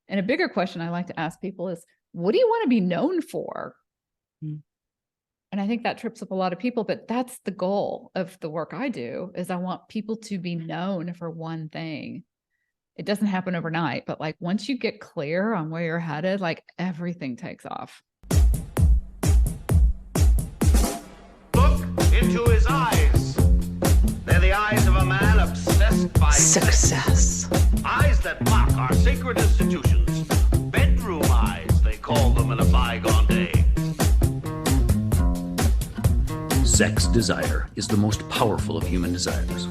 And a bigger question I like to ask people is, what do you want to be known for? Mm. And I think that trips up a lot of people, but that's the goal of the work I do, is I want people to be known for one thing. It doesn't happen overnight, but like once you get clear on where you're headed, like everything takes off. Look into his eyes. They're the eyes of a man obsessed by Success. Eyes that mock our sacred institutions. Bedroom eyes, they call them in a bygone day. Sex desire is the most powerful of human desires.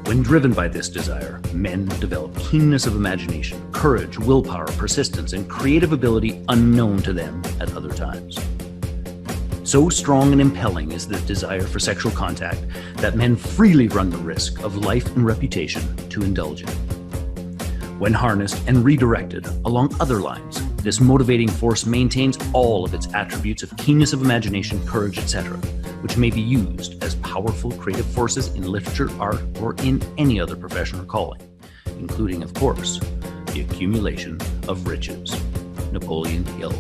When driven by this desire, men develop keenness of imagination, courage, willpower, persistence, and creative ability unknown to them at other times. So strong and impelling is the desire for sexual contact that men freely run the risk of life and reputation to indulge in. When harnessed and redirected along other lines, this motivating force maintains all of its attributes of keenness of imagination, courage, etc., which may be used as powerful creative forces in literature, art, or in any other profession or calling, including, of course, the accumulation of riches. Napoleon Hill.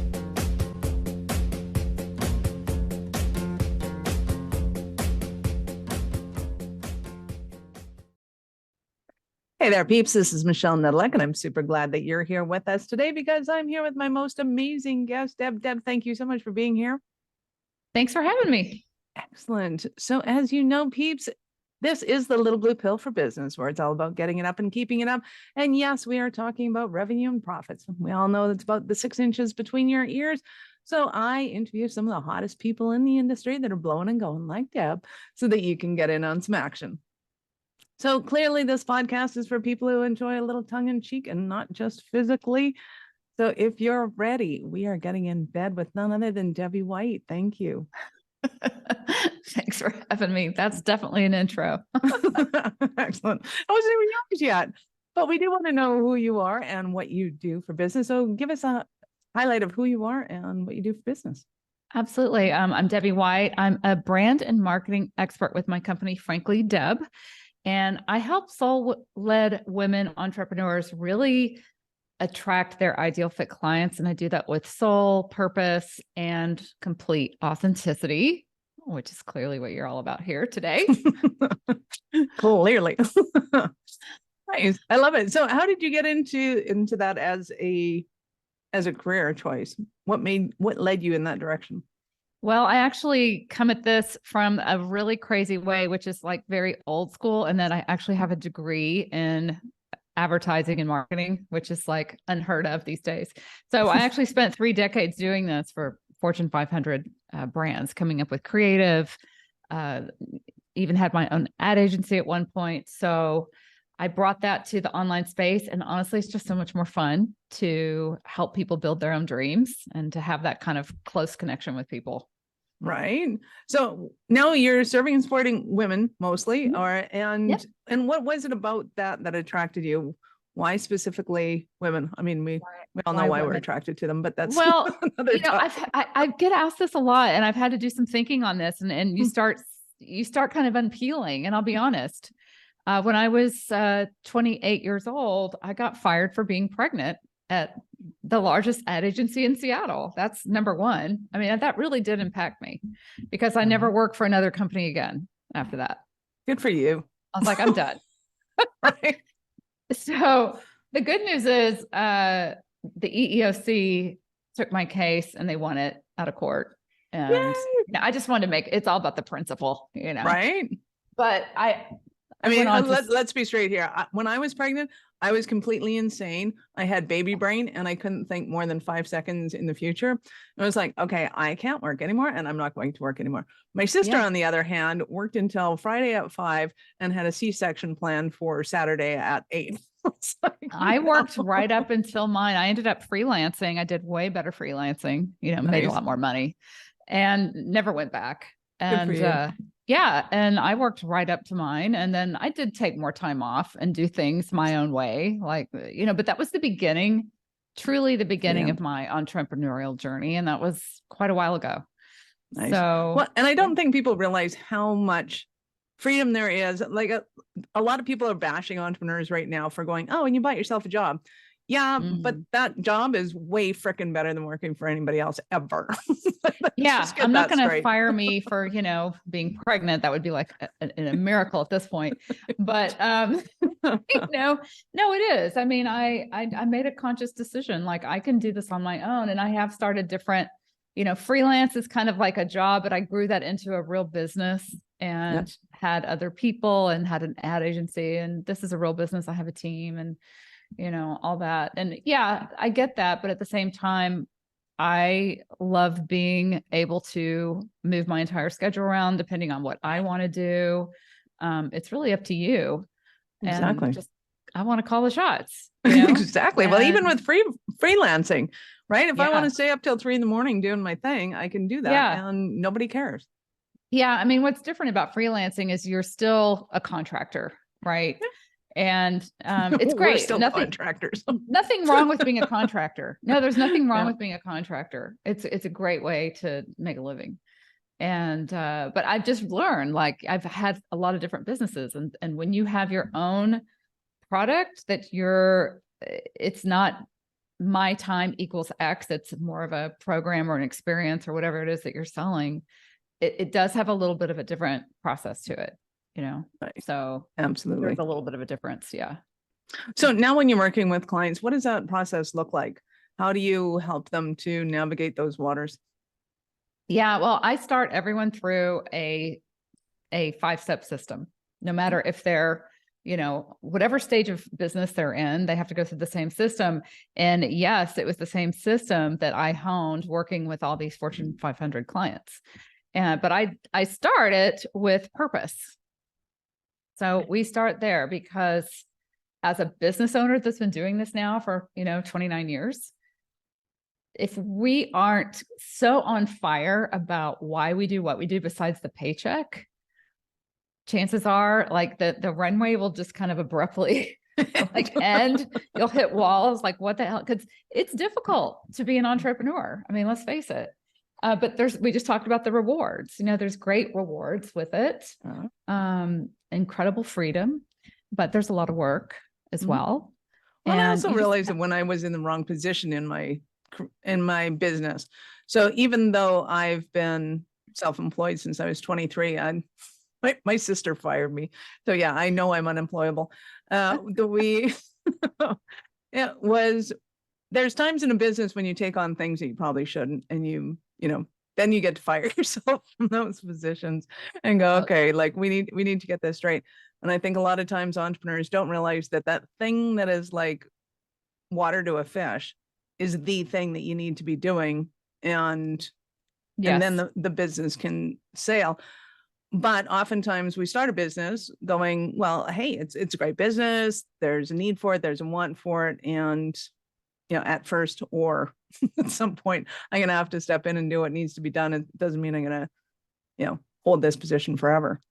Hey there, peeps. This is Michelle Nedelec, and I'm super glad that you're here with us today because I'm here with my most amazing guest, Deb. Deb, thank you so much for being here. Thanks for having me. Excellent. So as you know, peeps, this is the Little Blue Pill for Business, where it's all about getting it up and keeping it up. And yes, we are talking about revenue and profits. We all know it's about the 6 inches between your ears. So I interview some of the hottest people in the industry that are blowing and going like Deb so that you can get in on some action. So clearly this podcast is for people who enjoy a little tongue in cheek and not just physically. So if you're ready, we are getting in bed with none other than Debbie White. Thank you. Thanks for having me. That's definitely an intro. Excellent. I wasn't even yours yet, but we do want to know who you are and what you do for business. So give us a highlight of who you are and what you do for business. Absolutely. I'm Debbie White. I'm a brand and marketing expert with my company, Frankly Deb. And I help soul-led women entrepreneurs really attract their ideal fit clients. And I do that with soul, purpose, and complete authenticity, which is clearly what you're all about here today. Clearly. Nice. I love it. So how did you get into that as a career choice? What led you in that direction? Well, I actually come at this from a really crazy way, which is like very old school. And then I actually have a degree in advertising and marketing, which is like unheard of these days. So I actually spent 3 decades doing this for Fortune 500 brands, coming up with creative, even had my own ad agency at one point. So I brought that to the online space. And honestly, it's just so much more fun to help people build their own dreams and to have that kind of close connection with people. Right. So now you're serving and supporting women mostly, Yep. and what was it about that attracted you? Why specifically women? I mean, we all know why we're attracted to them, but that's well, another I get asked this a lot, and I've had to do some thinking on this, and you start kind of unpeeling. And I'll be honest, when I was 28 years old, I got fired for being pregnant at the largest ad agency in Seattle. That's number one. I mean, that really did impact me because I never worked for another company again after that. Good for you. I was like, I'm done. Right. So the good news is the EEOC took my case and they won it out of court. And I just wanted to it's all about the principle, Right. But I mean, let's be straight here. When I was pregnant, I was completely insane. I had baby brain and I couldn't think more than 5 seconds in the future. And I was like, okay, I can't work anymore and I'm not going to work anymore. My sister, on the other hand, worked until Friday at 5 and had a C-section planned for Saturday at 8. I worked right up until mine. I ended up freelancing. I did way better freelancing, made a lot more money and never went back. And and I worked right up to mine. And then I did take more time off and do things my own way. Like, but that was the beginning, truly the beginning of my entrepreneurial journey. And that was quite a while ago. Nice. So, and I don't think people realize how much freedom there is. Like a lot of people are bashing entrepreneurs right now for going, oh, and you bought yourself a job. Yeah, but Mhm. that job is way freaking better than working for anybody else ever. Let's Yeah, just get I'm not that going to straight. fire me for, being pregnant. That would be like a miracle at this point. But no, it is. I mean, I made a conscious decision. Like I can do this on my own, and I have started different. Freelance is kind of like a job, but I grew that into a real business and had other people and had an ad agency. And this is a real business. I have a team and all that. And yeah, I get that. But at the same time, I love being able to move my entire schedule around depending on what I want to do. It's really up to you. Exactly. And just, I want to call the shots, Exactly. Well, even And- with freelancing, right? If I want Yeah. to stay up till 3 a.m. doing my thing, I can do that, Yeah. and nobody cares. Yeah. I mean, what's different about freelancing is you're still a contractor, right? And it's We're great. still contractors. Nothing wrong with being a contractor. No, there's nothing wrong Yeah. with being a contractor. It's a great way to make a living. And but I've just learned, like I've had a lot of different businesses, and when you have your own product that it's not my time equals X, it's more of a program or an experience or whatever it is that you're selling. It does have a little bit of a different process to it, Right. so Absolutely. there's a little bit of a difference. Yeah. So now when you're working with clients, what does that process look like? How do you help them to navigate those waters? Yeah. Well, I start everyone through a 5-step system, no matter if they're, whatever stage of business they're in, they have to go through the same system. And yes, it was the same system that I honed working with all these Fortune 500 clients. But I started with purpose. So we start there because as a business owner that's been doing this now for, 29 years, if we aren't so on fire about why we do what we do besides the paycheck, chances are like the runway will just kind of abruptly like end. You'll hit walls like, what the hell? Because it's difficult to be an entrepreneur. I mean, let's face it. But we just talked about the rewards. There's great rewards with it. Incredible freedom, but there's a lot of work as well. Well, And I also realized that when I was in the wrong position in my business. So even though I've been self-employed since I was 23, my sister fired me. So yeah, I know I'm unemployable. There's times in a business when you take on things that you probably shouldn't, and then you get to fire yourself from those positions and go, okay, like we need to get this straight. And I think a lot of times entrepreneurs don't realize that thing that is like water to a fish is the thing that you need to be doing. And then the business can sail. But oftentimes we start a business going, well, hey, it's a great business. There's a need for it. There's a want for it. And, at first or at some point, I'm going to have to step in and do what needs to be done. It doesn't mean I'm going to, hold this position forever.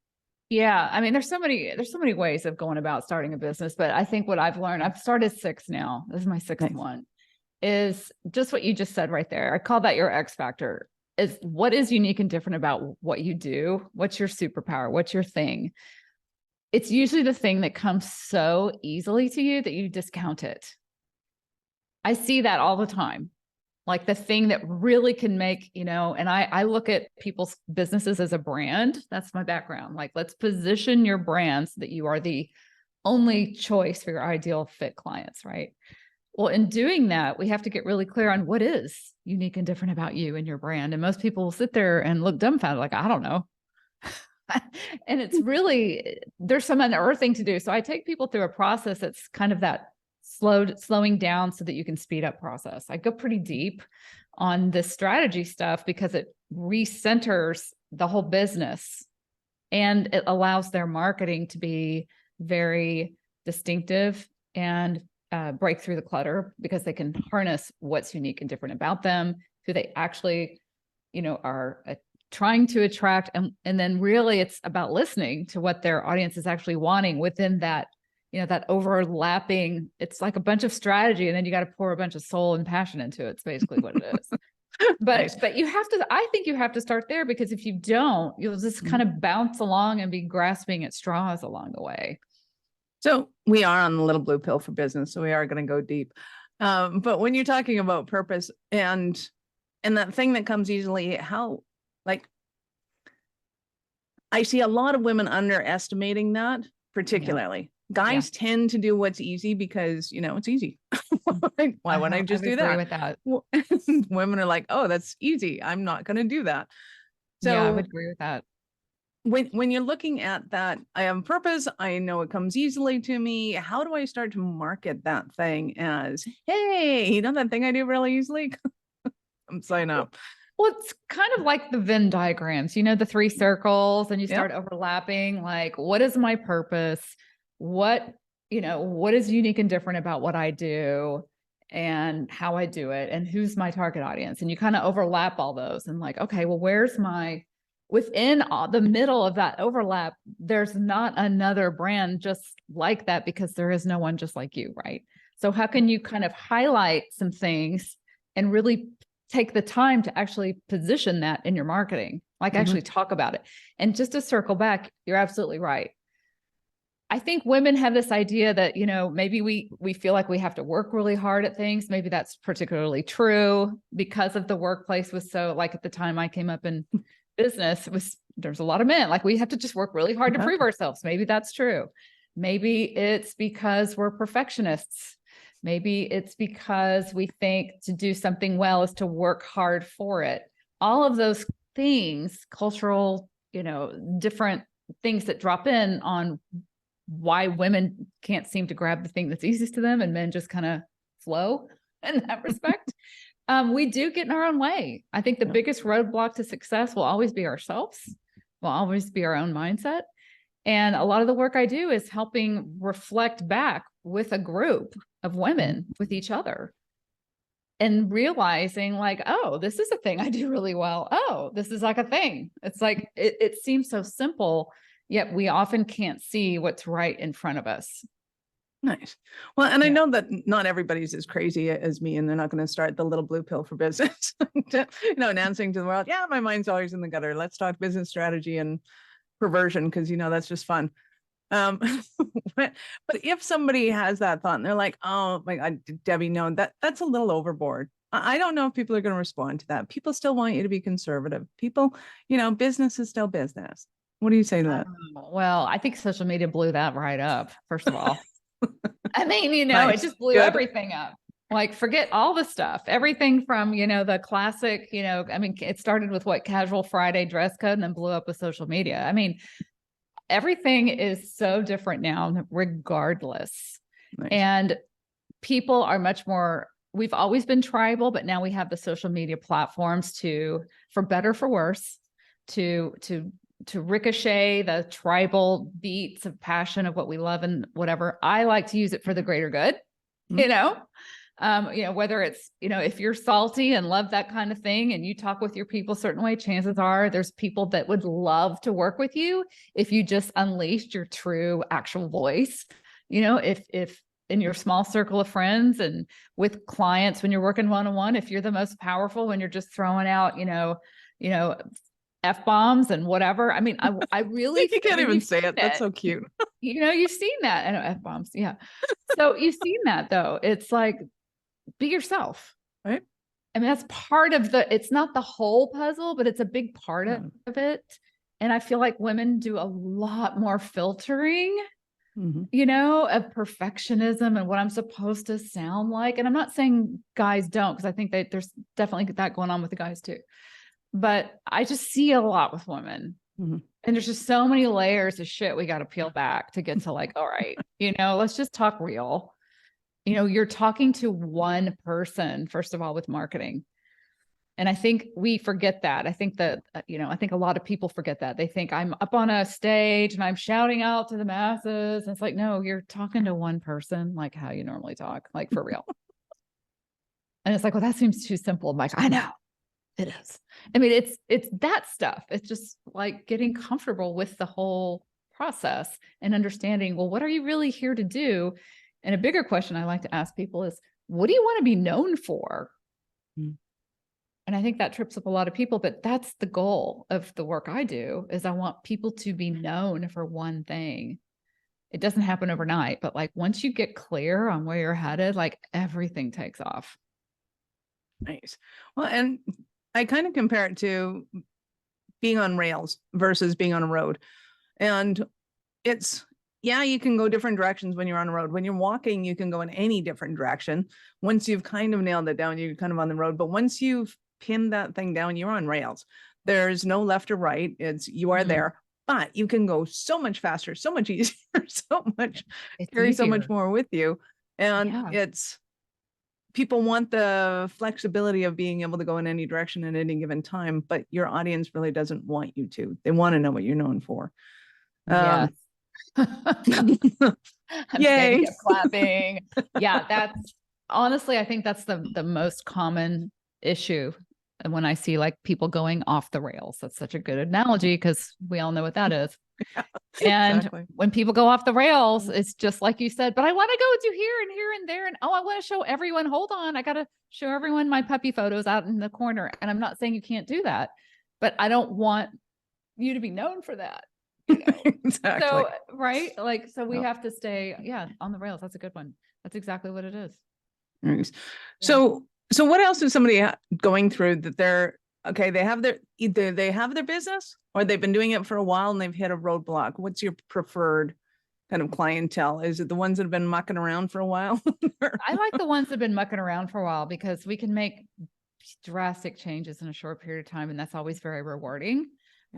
Yeah. I mean, there's so many ways of going about starting a business, but I think what I've learned, I've started 6 now. This is my 6th one, is just what you just said right there. I call that your X factor. Is what is unique and different about what you do? What's your superpower? What's your thing? It's usually the thing that comes so easily to you that you discount it. I see that all the time. Like the thing that really can make, and I look at people's businesses as a brand. That's my background. Like, let's position your brand so that you are the only choice for your ideal fit clients, right? Well, in doing that, we have to get really clear on what is unique and different about you and your brand. And most people will sit there and look dumbfounded, like, I don't know. And it's really, there's some unearthing to do. So I take people through a process that's kind of that slowing down so that you can speed up process. I go pretty deep on this strategy stuff because it recenters the whole business and it allows their marketing to be very distinctive and break through the clutter because they can harness what's unique and different about them, who they actually, are trying to attract. And then really it's about listening to what their audience is actually wanting within that, that overlapping, it's like a bunch of strategy. And then you got to pour a bunch of soul and passion into it. It's basically what it is. But you have to, I think you have to start there because if you don't, you'll just kind of bounce along and be grasping at straws along the way. So we are on the Little Blue Pill for Business. So we are going to go deep. But when you're talking about purpose and that thing that comes easily, how, like, I see a lot of women underestimating that, particularly. Guys tend to do what's easy because, it's easy. Why wouldn't I just do agree that? with that. Women are like, oh, that's easy. I'm not going to do that. Yeah, I So would agree with that. when you're looking at that, I have purpose. I know it comes easily to me. How do I start to market that thing as, hey, that thing I do really easily? Come sign up. Well, it's kind of like the Venn diagrams, the 3 circles, and you start overlapping. Like, what is my purpose? What is unique and different about what I do and how I do it, and who's my target audience? And you kind of overlap all those and like, okay, well, within the middle of that overlap, there's not another brand just like that because there is no one just like you, right? So how can you kind of highlight some things and really take the time to actually position that in your marketing, like actually talk about it? And just to circle back, you're absolutely right. I think women have this idea that, maybe we feel like we have to work really hard at things. Maybe that's particularly true because of the workplace was so, like, at the time I came up in business, there's a lot of men, like, we have to just work really hard to prove ourselves. Maybe that's true. Maybe it's because we're perfectionists. Maybe it's because we think to do something well is to work hard for it. All of those things, cultural, different things that drop in on why women can't seem to grab the thing that's easiest to them and men just kind of flow in that respect. We do get in our own way. I think the biggest roadblock to success will always be ourselves, will always be our own mindset. And a lot of the work I do is helping reflect back with a group of women, with each other, and realizing like, oh, this is a thing I do really well. Oh, this is like a thing. It's like, it seems so simple, yet we often can't see what's right in front of us. Nice. Well, and I know that not everybody's as crazy as me, and they're not going to start the little blue pill for business, announcing to the world, yeah, my mind's always in the gutter. Let's talk business strategy and perversion, because, that's just fun. But if somebody has that thought and they're like, oh my God, Debbie, no, that's a little overboard. I don't know if people are going to respond to that. People still want you to be conservative. People, business is still business. What do you say to that? Well, I think social media blew that right up, first of all. I mean, Nice. It just blew everything up. Like, forget all the stuff, everything from, the classic, it started with casual Friday dress code and then blew up with social media. I mean, everything is so different now, regardless. Nice. And people are much more, we've always been tribal, but now we have the social media platforms for better, for worse, to ricochet the tribal beats of passion of what we love and whatever. I like to use it for the greater good, whether it's, if you're salty and love that kind of thing and you talk with your people a certain way, chances are there's people that would love to work with you if you just unleashed your true actual voice. If in your small circle of friends and with clients, when you're working one-on-one, if you're the most powerful, when you're just throwing out, F-bombs and whatever. I mean, I really you can't even say it. That's so cute. You've seen that. I know, F-bombs. Yeah. So you've seen that though. It's like, be yourself. Right. I mean, that's part of it's not the whole puzzle, but it's a big part of it. And I feel like women do a lot more filtering, of perfectionism and what I'm supposed to sound like. And I'm not saying guys don't, because I think that there's definitely that going on with the guys too. But I just see a lot with women. And there's just so many layers of shit we got to peel back to get to like, all right, let's just talk real. You're talking to one person, first of all, with marketing. And I think we forget that. I think that, I think a lot of people forget that. They think I'm up on a stage and I'm shouting out to the masses. And it's like, no, you're talking to one person, like how you normally talk, like for real. And it's like, well, that seems too simple. I'm like, I know. It is. I mean, it's that stuff. It's just like getting comfortable with the whole process and understanding, well, what are you really here to do? And a bigger question I like to ask people is, what do you want to be known for? And I think that trips up a lot of people, but that's the goal of the work I do, is I want people to be known for one thing. it doesn't happen overnight, but like once you get clear on where you're headed, like everything takes off. Nice. Well, and I kind of compare it to being on rails versus being on a road. And it's, yeah, you can go different directions when you're on a road. When you're walking, you can go in any different direction. Once you've kind of nailed it down, you're kind of on the road. But once you've pinned that thing down, you're on rails. There's no left or right. It's, you are there, but you can go so much faster, so much easier, so much, carry so much more with you. And it's, people want the flexibility of being able to go in any direction at any given time, but your audience really doesn't want you to. They want to know what you're known for. Yes. I'm Yay. clapping. Yeah, that's honestly, I think that's the most common issue. And when I see like people going off the rails, that's such a good analogy because we all know what that is. And when people go off the rails, it's just like you said, but I want to go to here and here and there. And oh, I want to show everyone, hold on, I got to show everyone my puppy photos out in the corner. And I'm not saying you can't do that, but I don't want you to be known for that. You know? Exactly. So, right. Like, so we have to stay, on the rails. That's a good one. That's exactly what it is. Nice. So what else is somebody going through that they're, okay, they have their, either they have their business or they've been doing it for a while and they've hit a roadblock. What's your preferred kind of clientele? Is it the ones that have been mucking around for a while? I like the ones that have been mucking around for a while because we can make drastic changes in a short period of time. And that's always very rewarding.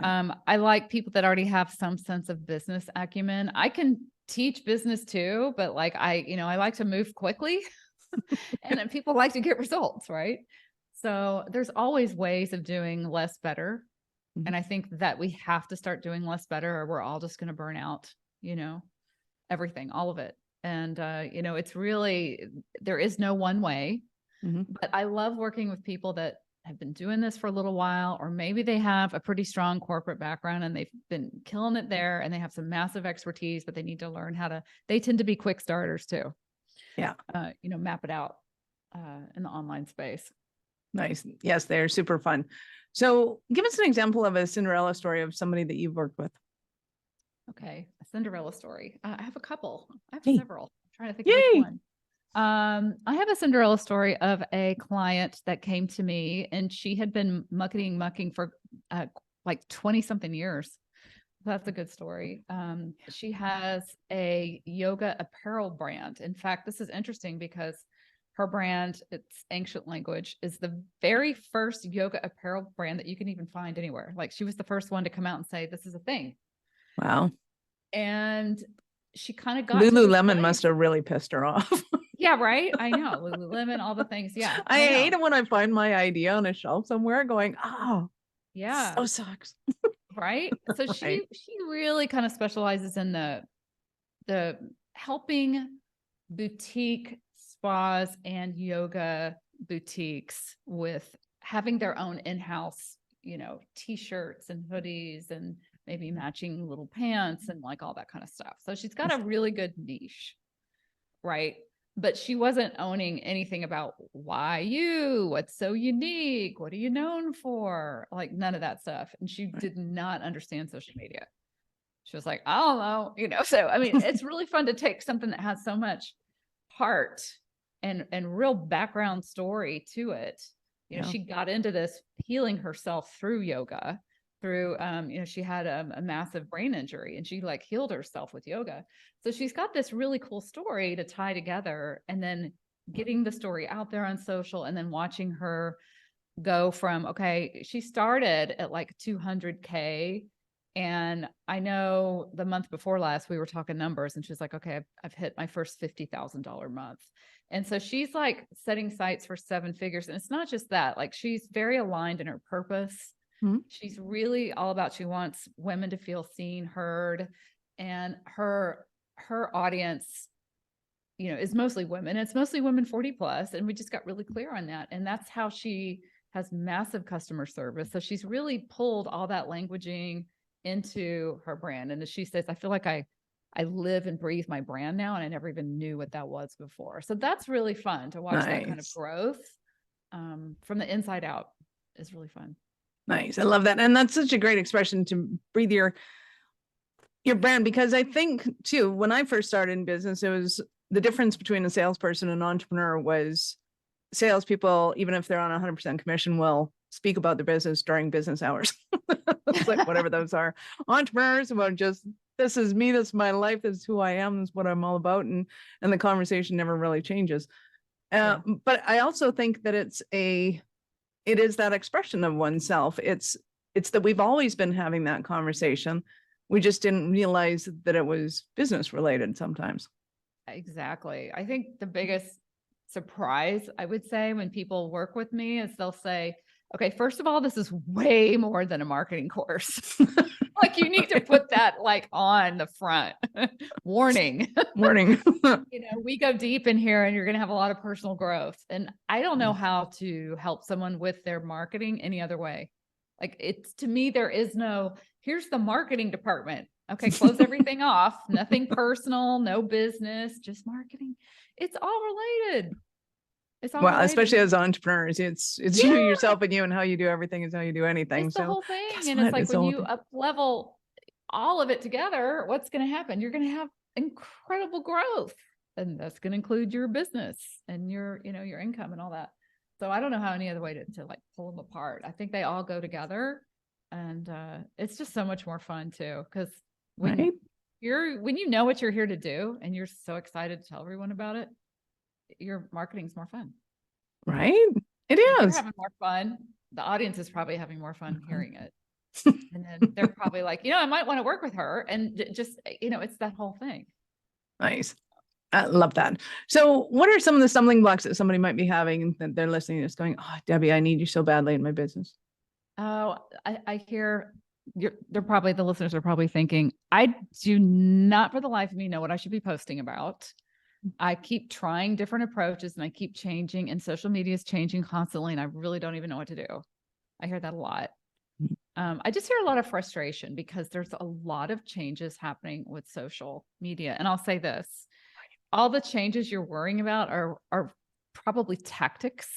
I like people that already have some sense of business acumen. I can teach business too, but like I like to move quickly and then people like to get results, right? So there's always ways of doing less better. And I think that we have to start doing less better or we're all just going to burn out, everything, all of it. And, it's really, there is no one way, but I love working with people that have been doing this for a little while, or maybe they have a pretty strong corporate background and they've been killing it there and they have some massive expertise, but they need to learn they tend to be quick starters too. Yeah. Map it out in the online space. Nice. Yes, they're super fun. So give us an example of a Cinderella story of somebody that you've worked with. Okay. A Cinderella story. I have a couple. I have several. I'm trying to think of which one. I have a Cinderella story of a client that came to me and she had been mucking for like 20 something years. That's a good story. She has a yoga apparel brand. In fact, this is interesting because her brand, it's ancient language, is the very first yoga apparel brand that you can even find anywhere. Like she was the first one to come out and say, this is a thing. Wow. And she kind of got Lululemon must have really pissed her off. Yeah, right. I know. Lululemon, all the things. Yeah. I hate it when I find my idea on a shelf somewhere going, oh, yeah, so sucks. Right. So she really kind of specializes in the helping boutique spas and yoga boutiques with having their own in-house, t-shirts and hoodies and maybe matching little pants and like all that kind of stuff. So she's got a really good niche, right? But she wasn't owning anything about why you, what's so unique, what are you known for, like none of that stuff. And she did not understand social media. She was like, I don't know, so I mean, it's really fun to take something that has so much heart and real background story to it. She got into this healing herself through yoga, through she had a massive brain injury and she like healed herself with yoga. So she's got this really cool story to tie together, and then getting the story out there on social and then watching her go from, okay, she started at like 200K. And I know the month before last, we were talking numbers and she's like, okay, I've hit my first $50,000 month. And so she's like setting sights for 7 figures. And it's not just that, like she's very aligned in her purpose. She's really all about, she wants women to feel seen, heard, and her audience, is mostly women. It's mostly women 40 plus. And we just got really clear on that. And that's how she has massive customer service. So she's really pulled all that languaging into her brand. And as she says, I feel like I live and breathe my brand now. And I never even knew what that was before. So that's really fun to watch. That kind of growth from the inside out is really fun. Nice. I love that. And that's such a great expression to breathe your Your brand, because I think too, when I first started in business, it was the difference between a salesperson and an entrepreneur was salespeople, even if they're on 100% commission, will speak about their business during business hours. It's like whatever those are. Entrepreneurs about just, this is me, this is my life, this is who I am, this is what I'm all about. And the conversation never really changes. Yeah. But I also think that it is that expression of oneself. It's that we've always been having that conversation. We just didn't realize that it was business related sometimes. Exactly. I think the biggest surprise, I would say, when people work with me is they'll say, okay, first of all, this is way more than a marketing course. Like you need to put that like on the front. Warning. Warning. We go deep in here and you're going to have a lot of personal growth. And I don't know how to help someone with their marketing any other way. Like it's, to me, there is no, here's the marketing department. Okay, close everything off. Nothing personal, no business, just marketing. It's all related. It's all Well, related. especially as entrepreneurs, it's you, yourself, and you, and how you do everything is how you do anything. It's the So whole thing. guess And what? it's like It's the when whole you thing. up level all of it together, what's going to happen? You're going to have incredible growth. And that's going to include your business and your, your income and all that. So I don't know how any other way to like pull them apart. I think they all go together. And it's just so much more fun too. Because when Right? when you know what you're here to do and you're so excited to tell everyone about it, your marketing's more fun. Right? It If you're is. having more fun, the audience is probably having more fun hearing it. And then they're probably like, I might want to work with her. And just, it's that whole thing. Nice. I love that. So what are some of the stumbling blocks that somebody might be having and that they're listening and just going, oh, Debbie, I need you so badly in my business? Oh, I hear they're probably, the listeners are probably thinking, I do not for the life of me know what I should be posting about. I keep trying different approaches and I keep changing, and social media is changing constantly. And I really don't even know what to do. I hear that a lot. I just hear a lot of frustration because there's a lot of changes happening with social media. And I'll say this, all the changes you're worrying about are probably tactics,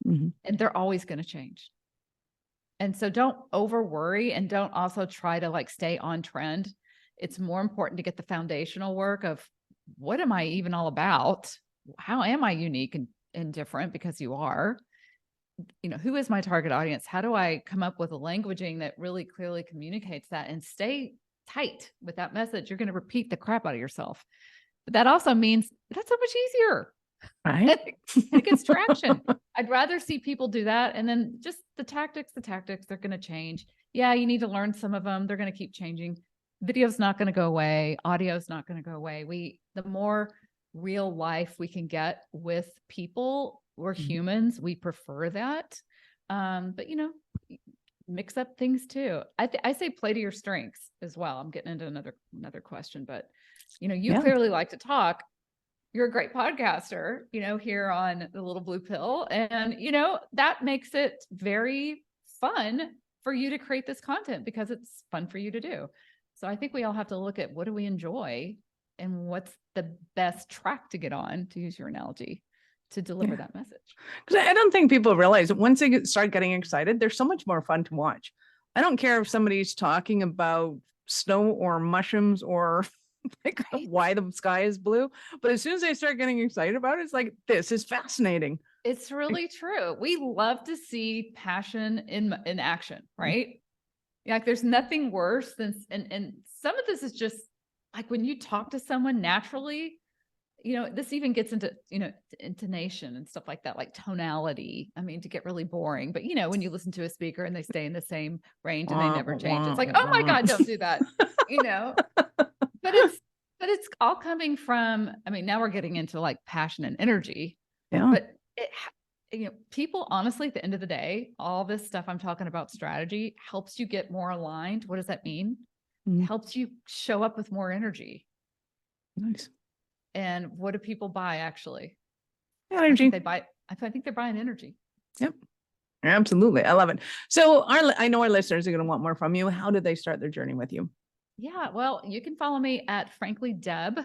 and they're always going to change. And so don't over worry, and don't also try to like stay on trend. It's more important to get the foundational work of what am I even all about? How am I unique and different? Because you are, who is my target audience? How do I come up with a languaging that really clearly communicates that and stay tight with that message? You're going to repeat the crap out of yourself. But that also means that's so much easier. Right? It gets traction. I'd rather see people do that. And then just the tactics, they're going to change. Yeah, you need to learn some of them. They're going to keep changing. Video's not going to go away. Audio's not going to go away. The more real life we can get with people, we're humans. We prefer that. But mix up things too. I say play to your strengths as well. I'm getting into another question, but you clearly like to talk. You're a great podcaster, here on the Little Blue Pill. And, that makes it very fun for you to create this content because it's fun for you to do. So I think we all have to look at what do we enjoy and what's the best track to get on, to use your analogy, to deliver that message. Because I don't think people realize that once they start getting excited, they're so much more fun to watch. I don't care if somebody's talking about snow or mushrooms or like why the sky is blue, but as soon as they start getting excited about it, it's like, this is fascinating. It's really true. We love to see passion in action, right? Like there's nothing worse than, and some of this is just like when you talk to someone naturally, this even gets into, intonation and stuff like that, like tonality. I mean, to get really boring, but when you listen to a speaker and they stay in the same range and they never change, it's like, oh my God, don't do that, but it's all coming from, I mean, now we're getting into like passion and energy, but people, honestly, at the end of the day, all this stuff I'm talking about, strategy, helps you get more aligned. What does that mean? It helps you show up with more energy. Nice. And what do people buy actually? Energy. I think they're buying energy. Yep. Absolutely. I love it. So I know our listeners are going to want more from you. How did they start their journey with you? Yeah, well, you can follow me at Frankly Deb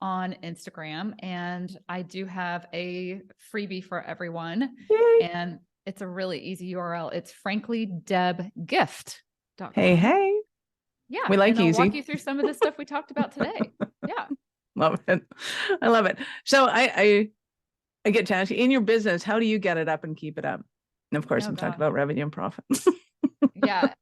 on Instagram. And I do have a freebie for everyone. Yay. And it's a really easy URL. It's franklydebgift.com. Hey. Yeah. We like and I'll walk easy. you through some of the stuff we talked about today. Yeah. Love it. I love it. So I get to ask you, in your business, how do you get it up and keep it up? And of course, Oh, I'm talking gosh. about revenue and profits. Yeah.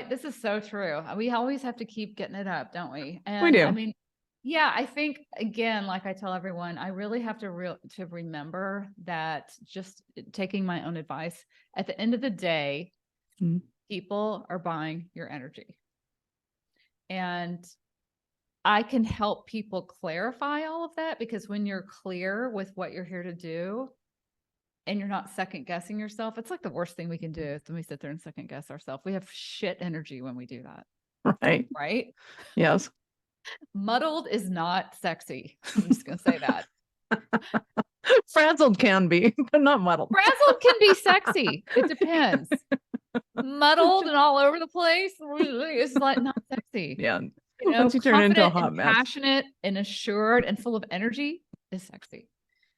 This is so true. We always have to keep getting it up, don't we? And do. I mean, yeah, I think again, like I tell everyone, I really have to remember that just taking my own advice at the end of the day, Mhm. people are buying your energy. And I can help people clarify all of that, because when you're clear with what you're here to do and you're not second guessing yourself, it's like the worst thing we can do is when we sit there and second guess ourselves. We have shit energy when we do that. Right. Right. Yes. Muddled is not sexy. I'm just going to say that. Frazzled can be, but not muddled. Frazzled can be sexy. It depends. Muddled and all over the place is like not sexy. Yeah. You know, Once you turn into a confident hot and mess. passionate and assured and full of energy is sexy.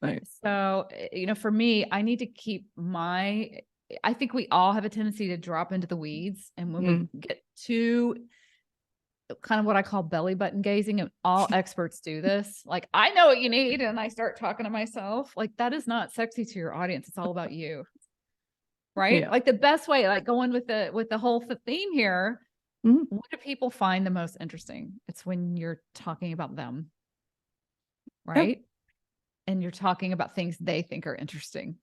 Right. So, for me, I need to keep I think we all have a tendency to drop into the weeds. And when we get too kind of what I call belly button gazing, and all experts do this, like, I know what you need. And I start talking to myself, like, that is not sexy to your audience. It's all about you. Right. Yeah. Like the best way, like going with the whole theme here. What do people find the most interesting? It's when you're talking about them. Right. And you're talking about things they think are interesting.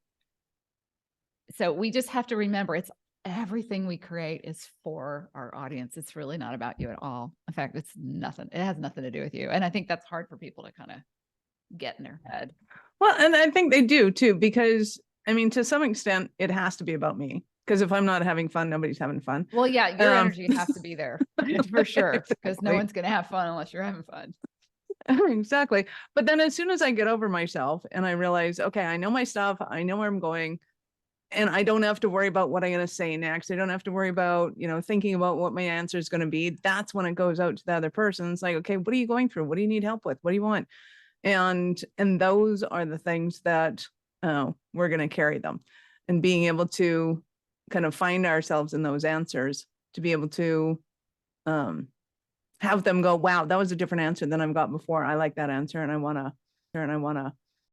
So we just have to remember, everything we create is for our audience. It's really not about you at all. In fact, it has nothing to do with you. And I think that's hard for people to kind of get in their head. Well, and I think they do too, because I mean, to some extent, it has to be about me. Because if I'm not having fun, nobody's having fun. Well, yeah, your energy has to be there for sure, because no Exactly. one's going to have fun unless you're having fun. Exactly. But then as soon as I get over myself and I realize, okay, I know my stuff, I know where I'm going, and I don't have to worry about what I'm going to say next. I don't have to worry about, thinking about what my answer is going to be. That's when it goes out to the other person. It's like, okay, what are you going through? What do you need help with? What do you want? And those are the things that we're going to carry them, and being able to kind of find ourselves in those answers, to be able to have them go, wow, that was a different answer than I've got before. I like that answer, and I want to